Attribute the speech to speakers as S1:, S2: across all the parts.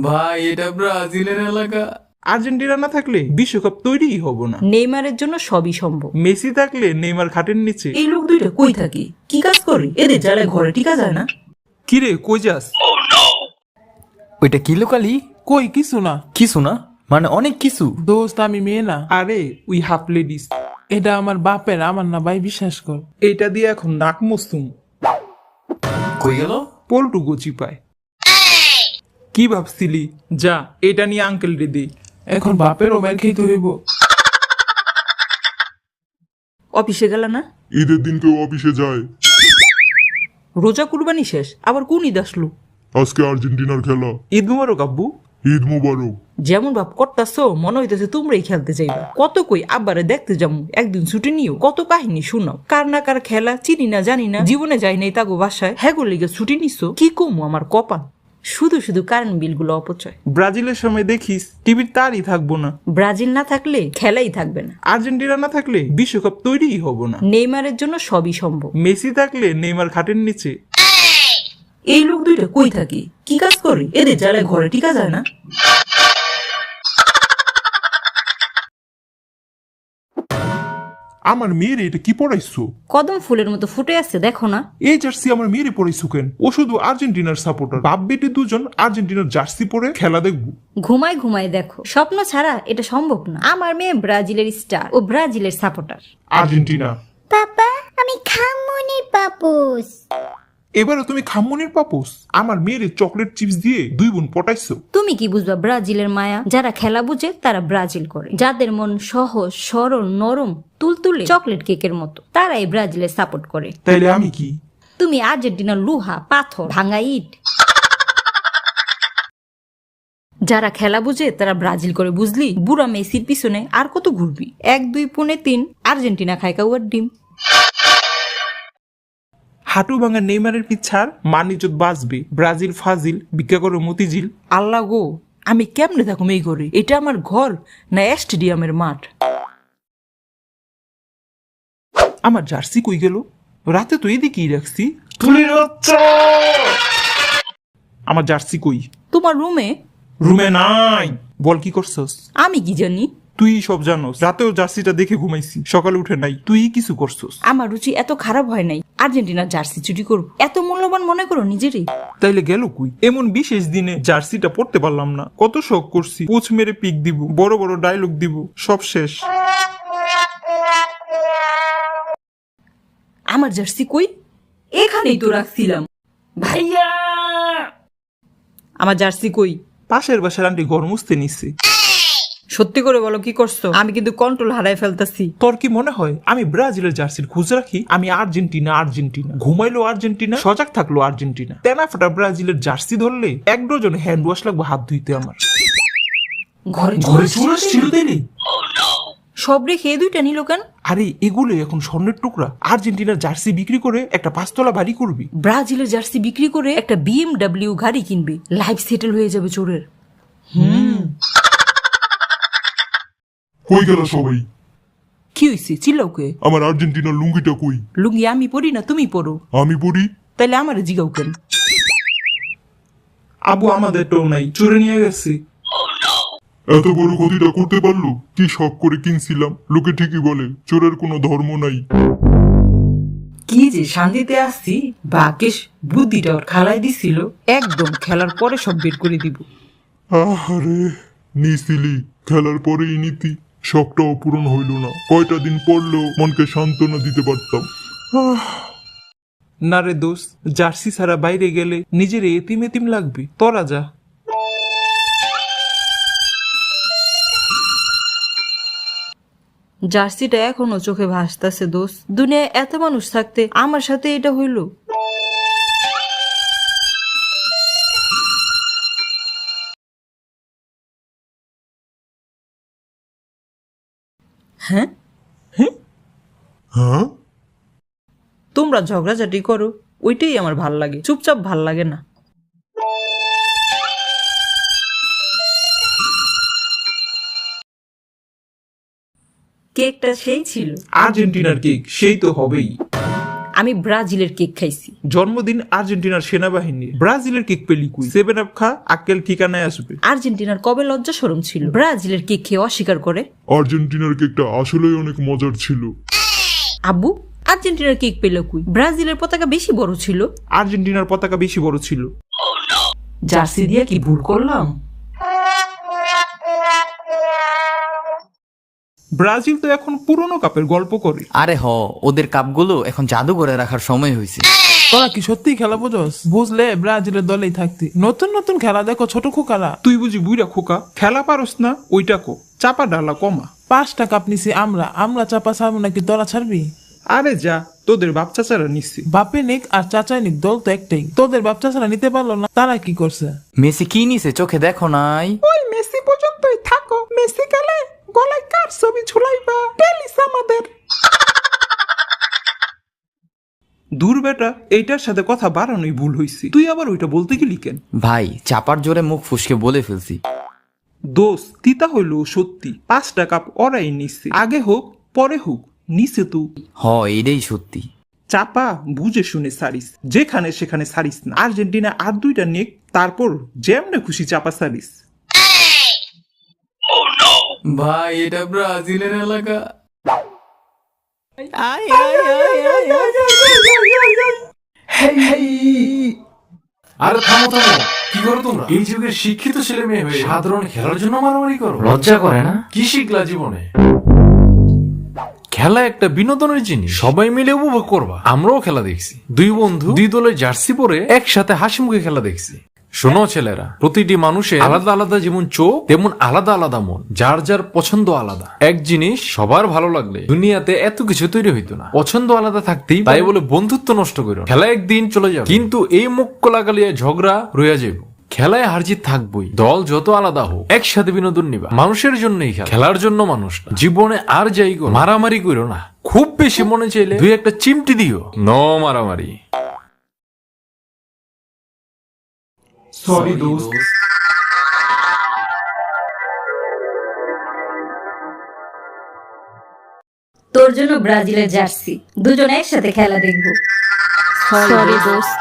S1: ভাই এটা ব্রাজিলের এলাকা।
S2: আর্জেন্টিনা না থাকলে বিশ্বকাপ তৈরিই হবো না।
S3: নেইমারের জন্য সবই সম্ভব।
S2: মেসি থাকলে নেইমার খাটের নিচে।
S3: এই লোক দুইটা কই থাকে, কি কাজ করে? এদের জ্বালায় ঘরে টিকা যায় না।
S2: কিরে কই যাস?
S1: ওইটা কি লোকালি?
S4: কই কিছু না
S1: কিছু না মানে অনেক কিছু।
S4: দোস্ত, আমি মেয়ে না,
S2: আরে উই হাফ লেডিস।
S4: এটা আমার বাপের, আমার না ভাই, বিশ্বাস কর।
S2: এইটা দিয়ে এখন নাক মুছতুম,
S1: কই গেল?
S2: পল্টু গচি পায়। কি ভাবছিলি? যা এটা নিয়ে আঙ্কেল রে দে।
S4: এখন বাপের ওমের খেতে হইব।
S3: অফিসে গেল না?
S5: ঈদের দিন কেউ অফিসে যায়?
S3: রোজা কুরবানি শেষ, আবার কোন ঈদ আসলো?
S5: আজকে আর্জেন্টিনার খেলা।
S2: ঈদ মুবারক আব্বু।
S5: ঈদ মুবারক।
S3: যেমন ভাব করতাছো মনে হইতেছে তোমরাই খেলতে যাইবা। কত কই আব্বারে দেখতে যাবো, একদিন ছুটি নিও, কত কাহিনী শুনাও। কার না কার খেলা চিনি না জানি না, জীবনে যাই নাই তাগো বাসায়, হ্যাগো লিগে ছুটি নিছো। কি কমু আমার কপাল, শুধু শুধু কারেন্ট বিলগুলো অপচয়।
S2: ব্রাজিলের সময় দেখিস টিভির তারই থাকবো না।
S3: ব্রাজিল না থাকলে খেলাই থাকবে না।
S2: আর্জেন্টিনা না থাকলে বিশ্বকাপ তৈরিই হবো না।
S3: নেইমারের জন্য সবই সম্ভব।
S2: মেসি থাকলে নেইমার খাটের নিচে।
S3: এই লোক দুইটা কই থাকে, কি কাজ করে? এদের জ্বালায় ঘরে টিকা যায় না।
S5: আমার মেয়ের এটা কি পড়াইছো?
S3: কদম ফুলের মতো ফুটে আছে দেখো না।
S5: এই জার্সি আমার মেয়েরে পড়াইছো কেন? ও শুধু আর্জেন্টিনার সাপোর্টার। বাপ বেটি দুজন আর্জেন্টিনার জার্সি পরে খেলা দেখবো।
S6: ঘুমায় ঘুমায় দেখো, স্বপ্ন ছাড়া এটা সম্ভব না। আমার মেয়ে ব্রাজিলের স্টার, ও ব্রাজিলের সাপোর্টার।
S5: আর্জেন্টিনা।
S7: পাপা, আমি খামুনির পাপুস।
S5: এবারে তুমি খামুনির পাপোস। আমার মেয়েরে চকলেট চিপস দিয়ে 2 বোন পটাইছো।
S6: তুমি কি বুঝবা ব্রাজিলের মায়া? যারা খেলা বুঝে তারা ব্রাজিল করে, যাদের মন সহজ সরল নরম তুলতুলে চকলেট কেকের মতো, তারাই ব্রাজিলের সাপোর্ট করে।
S5: তাইলে আমি কি?
S6: তুমি আর্জেন্টিনার লোহা পাথর ভাঙা ইট।
S3: যারা খেলা বুঝে তারা ব্রাজিল করে, বুঝলি? বুড়া মেসির পিছনে আর কত ঘুরবি? 1 2 পৌনে 3 আর্জেন্টিনা খায় কাউয়ার ডিম।
S2: হাঁটু ভাঙা নেইমারের পিছার মান ইজ্জত বাঁচবে। ব্রাজিল ফাজিল ভিক্ষা করে মতিঝিল।
S3: আল্লাহ গো, আমি কেমনে থাকুম এই ঘরে? এটা আমার ঘর না স্টেডিয়ামের মাঠ?
S2: আমার জার্সি কই গেল? রাতে তো এদিকেই রাখছি। আমার জার্সি কই?
S3: তোমার রুমে।
S2: রুমে নাই। বল কি করছস?
S3: আমি কি জানি?
S2: তুই সব জানোস। রাতেও জার্সিটা দেখে ঘুমাইছি, সকালে উঠে নাই। তুই কিছু করছস?
S3: আমার রুচি এত খারাপ হয় নাই আর্জেন্টিনার জার্সি চুরি করবো? এত মূল্যবান মনে করো নিজেরই?
S2: তাইলে গেল কই? এমন বিশেষ দিনে জার্সিটা পড়তে পারলাম না। কত শখ করছি, পোচ মেরে পিক দিব, বড় বড় ডায়লগ দিব, সব শেষ।
S3: আমার জার্সি কই? এখানেই তো রাখছিলাম। ভাইয়া, আমার জার্সি কই?
S2: পাশের বাসার আন্টি ঘর মুছতে নিচ্ছে।
S3: সত্যি করে বলো কি করছো? আমি কিন্তু কন্ট্রোল হারাই ফেলতাছি।
S2: তোর কি মনে হয় আমি ব্রাজিলের জার্সির খোঁজ রাখি? আমি আর্জেন্টিনা আর্জেন্টিনা, ঘুমাইলো আর্জেন্টিনা, সজাগ থাকলো আর্জেন্টিনা। তেনা ফাটা ব্রাজিলের জার্সি ধরলে 1 ডজন হ্যান্ড ওয়াশ লাগবে হাত ধুইতে আমার।
S3: ঘরে
S2: ঘরে চুল আসছিল তাইলে?
S3: সব রেখে এই দুইটা নিল কেন?
S2: আরে এগুলো এখন স্বর্ণের টুকরা। আর্জেন্টিনার জার্সি বিক্রি করে একটা 5 তলা বাড়ি করবি।
S3: ব্রাজিলের জার্সি বিক্রি করে একটা BMW গাড়ি কিনবে, লাইফ সেটেল হয়ে যাবে চোরের।
S5: কই গেল সবাই?
S3: কি হইছে? চিল্লাউকে।
S5: আমার আর্জেন্টিনার লুঙ্গিটা কই?
S3: লুঙ্গি আমি পরি না, তুমি পরো।
S5: আমি পড়ি।
S3: তাইলে আমার জিগাও কেন?
S2: আবু আমাদের টো নাই, চুরে নিয়ে গেছে।
S5: এত বড় ক্ষতিটা করতে পারলো? কি শখ করে কিনছিলাম। লোকে ঠিকই বলে চোরের কোনো ধর্ম নাই।
S3: কি যে শান্তিতে আসছি, বাকেশ বুদ্ধিটা ওর খালাই দিছিল। একদম খেলার পরে সব বের করে দিব।
S5: আরে নিছিলি, খেলার পরেই নীতি। শখটাও পূরণ হইল না। কয়টা দিন পড়লেও মনকে সান্ত্বনা দিতে পারতাম।
S2: না রে দোস্ত, জার্সি ছাড়া বাইরে গেলে নিজের এতিম এতিম লাগবে। তোরা যা।
S3: জার্সিটা এখনো চোখে ভাসতেছে দোস্ত। দুনিয়ায় এত মানুষ থাকতে আমার সাথে এটা হইল। হ্যাঁ,
S5: হ্যাঁ,
S3: তোমরা ঝগড়াঝাটি করো, ওইটাই আমার ভাল লাগে। চুপচাপ ভাল লাগে না। কেকটা সেই ছিল।
S2: আর্জেন্টিনার কেক সেই তো হবেই।
S3: আমি ব্রাজিলের কেক খাইছি।
S2: জন্মদিন আর্জেন্টিনার সেনাবাহিনী, ব্রাজিলের কেক পেলি কুই? 7 আপ খা, আক্কেল ঠিকানায় আসবে।
S3: আর্জেন্টিনার কবে লজ্জা শরম ছিল ব্রাজিলের কেক খেয়ে অস্বীকার করে?
S5: আর্জেন্টিনার কেকটা আসলেই অনেক মজার ছিল।
S3: আব্বু, আর্জেন্টিনার কেক পেলে কুই? ব্রাজিলের পতাকা বেশি বড় ছিল।
S2: আর্জেন্টিনার পতাকা বেশি বড় ছিল।
S3: জার্সি দিয়ে কি ভুল করলাম?
S2: ব্রাজিল তো এখন পুরনো কাপের গল্প করে।
S1: আরে ওদের কাপগুলো এখন জাদুঘরে রাখার সময় হয়েছে।
S4: তোরা কি সত্যি খেলা বোঝস? বুঝলে ব্রাজিলের দলেই থাকতি। নতুন নতুন খেলা দেখো ছোট খোকারা।
S2: তুই বুঝি বুইরা খোকা, খেলা পারস না ওইটা কো, চাপা ডালা কমা।
S4: 5টা কাপ নিছি আমরা চাপা ছাড়বো নাকি তোরা ছাড়বি?
S2: আরে যা, তোদের বাপ চাচারা নিচ্ছি।
S4: বাপে নিক আর চাচাই নিক, দল তো একটাই। তোদের বাপ চাচারা নিতে পারলো না, তারা কি করছে?
S1: মেসি কি নিছে চোখে দেখো নাই?
S2: ওই মেসি পর্যন্তই থাকো, মেসি গেলে গলায় কার ছবি ঝুলাইবা? টেলিস আমাদের। দূর বেটা, এইটার সাথে কথা বাড়ানোই ভুল হইছে। তুই আবার ওইটা বলতে গেলি কেন?
S1: ভাই চাপার জোরে মুখ ফুসকে বলে ফেলছি।
S2: দোষ তিতা হইল সত্যি। 5টা কাপ ওরাই নিচ্ছে, আগে হোক পরে হোক নিচে তো।
S1: এইটাই সত্যি।
S2: চাপা বুঝে শুনে সারিস, যেখানে সেখানে সারিস না। আর্জেন্টিনা আর 2টা নেক, তারপর যেমনে খুশি চাপা সারিস।
S1: ভাই এটা ব্রাজিলের এলাকা।
S8: আরে থামো থামো, কি করো তোমরা? এই যুগের শিক্ষিত ছেলে মেয়ে হয়ে সাধারণ খেলার জন্য মারামারি করো?
S1: লজ্জা করে না?
S8: কি শিখলা জীবনে? খেলা একটা বিনোদনের জিনিস, সবাই মিলে উপভোগ করবা। আমরাও খেলা দেখছি, 2 বন্ধু 2 দলের জার্সি পরে একসাথে হাসি মুখে খেলা দেখছি। শোনো ছেলেরা, প্রতিটি মানুষের আলাদা আলাদা যেমন চোখ, তেমন আলাদা আলাদা মন। যার যার পছন্দ আলাদা। এক জিনিস সবার ভালো লাগলে দুনিয়াতে এত কিছু তৈরি হইতো না। পছন্দ আলাদা থাকতেই তাই বলে বন্ধুত্ব নষ্ট করো। খেলা একদিন চলে যাবে, কিন্তু এই মুখ লাগালিয়া ঝগড়া রয়ে যাবে। খেলায় হারজিত থাকবই, দল যত আলাদা হোক, একসাথে বিনোদন নিবা। মানুষের জন্যই খেলা, খেলার জন্য মানুষ। জীবনে আর যাই করো, মারামারি করো না। খুব বেশি মনে চাইলে 2-1টা চিমটি দিও, মারামারি।
S2: সরি দোস্ত।
S6: তোর জন্য ব্রাজিলের জার্সি, দুজন একসাথে খেলা দেখবো। সরি দোস্ত।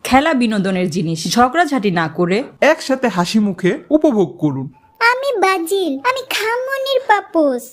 S3: খেলা বিনোদনের জিনিস, ঝগড়াঝাটি না করে
S2: একসাথে হাসি মুখে উপভোগ করুন।
S7: আমি ব্রাজিল, আমি খামুনির পাপোস।